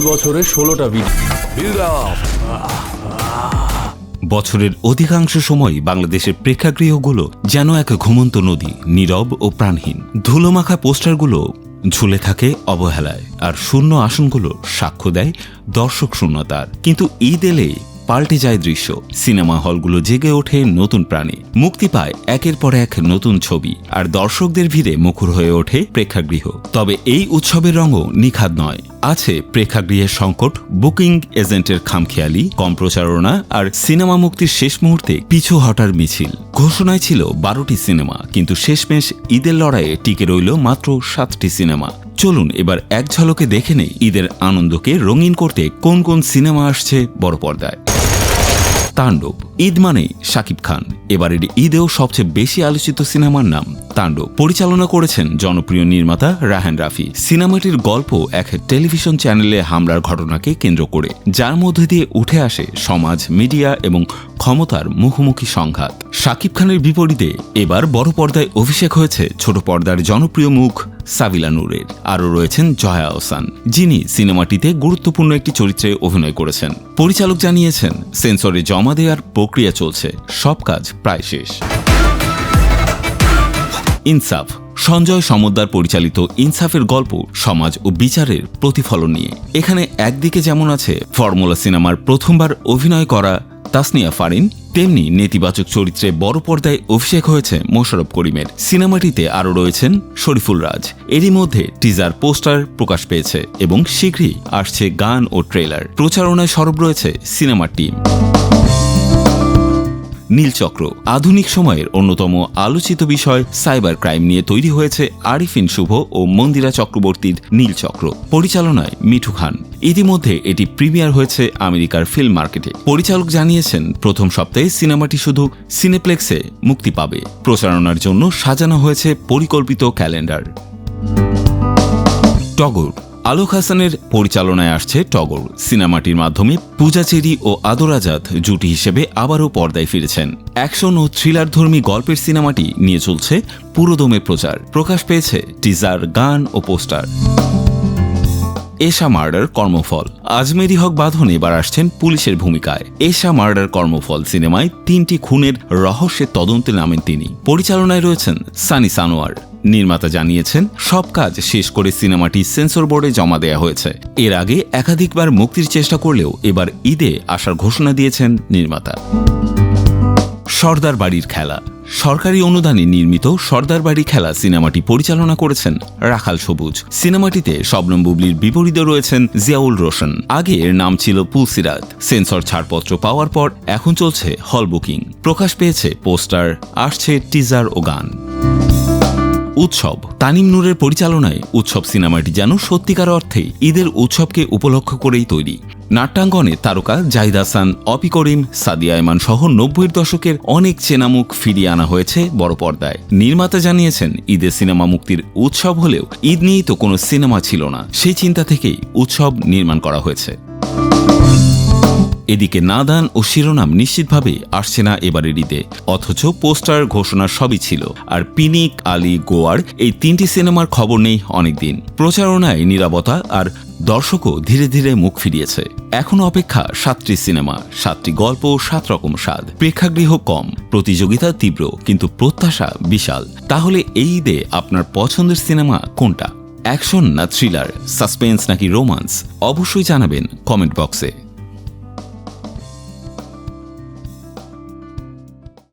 বছরে 16টা বছরের অধিকাংশ সময় বাংলাদেশের প্রেক্ষাগৃহগুলো যেন এক ঘুমন্ত নদী, নীরব ও প্রাণহীন। ধুলোমাখা পোস্টারগুলো ঝুলে থাকে অবহেলায়, আর শূন্য আসনগুলো সাক্ষ্য দেয় দর্শক শূন্যতার। কিন্তু ঈদ এলে পাল্টে যায় দৃশ্য। সিনেমা হলগুলো জেগে ওঠে নতুন প্রাণে, মুক্তি পায় একের পর এক নতুন ছবি, আর দর্শকদের ভিড়ে মুখর হয়ে ওঠে প্রেক্ষাগৃহ। তবে এই উৎসবের রঙও নিখাদ নয়। আছে প্রেক্ষাগৃহের সংকট, বুকিং এজেন্টের খামখেয়ালি, কম প্রচারণা, আর সিনেমা মুক্তির শেষ মুহূর্তে পিছু হটার মিছিল। ঘোষণায় ছিল 12টি সিনেমা, কিন্তু শেষমেশ ঈদের লড়াইয়ে টিকে রইল মাত্র 7টি সিনেমা। চলুন এবার এক ঝলকে দেখে নেই ঈদের আনন্দকে রঙিন করতে কোন কোন সিনেমা আসছে বড় পর্দায়। তাণ্ডব। ঈদ মানে শাকিব খান। এবারের ঈদেও সবচেয়ে বেশি আলোচিত সিনেমার নাম তাণ্ডব। পরিচালনা করেছেন জনপ্রিয় নির্মাতা রায়হান রাফি। সিনেমাটির গল্প এক টেলিভিশন চ্যানেলে হামলার ঘটনাকে কেন্দ্র করে, যার মধ্যে দিয়ে উঠে আসে সমাজ, মিডিয়া এবং ক্ষমতার মুখোমুখি সংঘাত। শাকিব খানের বিপরীতে এবার বড় পর্দায় অভিষেক হয়েছে ছোট পর্দার জনপ্রিয় মুখ সাবিলা নূরের। আরও রয়েছেন জয়া আহসান, যিনি সিনেমাটিতে গুরুত্বপূর্ণ একটি চরিত্রে অভিনয় করেছেন। পরিচালক জানিয়েছেন সেন্সরে জমা দেওয়ার প্রক্রিয়া চলছে, সব কাজ প্রায় শেষ। ইনসাফ। সঞ্জয় সমদ্দার পরিচালিত ইনসাফের গল্প সমাজ ও বিচারের প্রতিফলন নিয়ে। এখানে একদিকে যেমন আছে ফর্মুলা সিনেমার প্রথমবার অভিনয় করা তাসনিয়া ফারিন, তেমনি নেতিবাচক চরিত্রে বড় পর্দায় অভিষেক হয়েছে মোশাররফ করিমের। সিনেমাটিতে আরও রয়েছেন শরীফুল রাজ। এরই মধ্যে টিজার পোস্টার প্রকাশ পেয়েছে এবং শীঘ্রই আসছে গান ও ট্রেলার। প্রচারণায় সরব রয়েছে সিনেমার টিম। নীলচক্র। আধুনিক সময়ের অন্যতম আলোচিত বিষয় সাইবার ক্রাইম নিয়ে তৈরি হয়েছে আরিফিন শুভ ও মন্দিরা চক্রবর্তীর নীলচক্র। পরিচালনায় মিঠু খান। ইতিমধ্যে এটি প্রিমিয়ার হয়েছে আমেরিকার ফিল্ম মার্কেটে। পরিচালক জানিয়েছেন প্রথম সপ্তাহে সিনেমাটি শুধু সিনেপ্লেক্সে মুক্তি পাবে। প্রচারণার জন্য সাজানো হয়েছে পরিকল্পিত ক্যালেন্ডার। টগর। আলোক হাসানের পরিচালনায় আসছে টগর। সিনেমাটির মাধ্যমে পূজা চেরি ও আদর আজাদ জুটি হিসেবে আবারও পর্দায় ফিরেছেন। অ্যাকশন ও থ্রিলারধর্মী গল্পের সিনেমাটি নিয়ে চলছে পুরোদমে প্রচার। প্রকাশ পেয়েছে টিজার, গান ও পোস্টার। এশা মার্ডার কর্মফল। আজমেরি হক বাঁধন এবার আসছেন পুলিশের ভূমিকায়। এশা মার্ডার কর্মফল সিনেমায় 3টি খুনের রহস্যের তদন্তে নামেন তিনি। পরিচালনায় রয়েছেন সানি সানোয়ার। নির্মাতা জানিয়েছেন সব কাজ শেষ করে সিনেমাটি সেন্সর বোর্ডে জমা দেওয়া হয়েছে। এর আগে একাধিকবার মুক্তির চেষ্টা করলেও এবার ঈদে আসার ঘোষণা দিয়েছেন নির্মাতা। সর্দার বাড়ির খেলা। সরকারি অনুদানে নির্মিত সর্দার বাড়ি খেলা সিনেমাটি পরিচালনা করেছেন রাখাল সবুজ। সিনেমাটিতে শবনম বুবলির বিপরীতে রয়েছেন জিয়াউল রোশন। আগে এর নাম ছিল পুলসিরাত। সেন্সর ছাড়পত্র পাওয়ার পর এখন চলছে হল বুকিং। প্রকাশ পেয়েছে পোস্টার, আসছে টিজার ও গান। উৎসব। তানিম নূরের পরিচালনায় উৎসব সিনেমাটি যেন সত্যিকার অর্থে ঈদের উৎসবকে উপলক্ষ করেই তৈরি। নাট্যাঙ্গনে তারকা জাহিদ হাসান, অপি করিম, সাদিয়া ইমান সহ 90-এর দশকের অনেক চেনা মুখ ফিরিয়ে আনা হয়েছে বড় পর্দায়। নির্মাতা জানিয়েছেন ঈদের সিনেমা মুক্তির উৎসব হলেও ঈদ নিয়েই তো কোনো সিনেমা ছিল না, সেই চিন্তা থেকেই উৎসব নির্মাণ করা হয়েছে। এদিকে নাদান ও শিরোনাম নিশ্চিতভাবে আসছে না এবারের ঈদে, অথচ পোস্টার, ঘোষণা সবই ছিল। আর পিনিক, আলী, গোয়ার এই 3টি সিনেমার খবর নেই অনেকদিন। প্রচারণায় নীরবতা, আর দর্শকও ধীরে ধীরে মুখ ফিরিয়েছে। এখন অপেক্ষা 7টি সিনেমা, 7টি গল্প, 7 রকম স্বাদ। প্রেক্ষাগৃহ কম, প্রতিযোগিতা তীব্র, কিন্তু প্রত্যাশা বিশাল। তাহলে এই ঈদে আপনার পছন্দের সিনেমা কোনটা? অ্যাকশন না থ্রিলার, সাসপেন্স নাকি রোমান্স? অবশ্যই জানাবেন কমেন্ট বক্সে।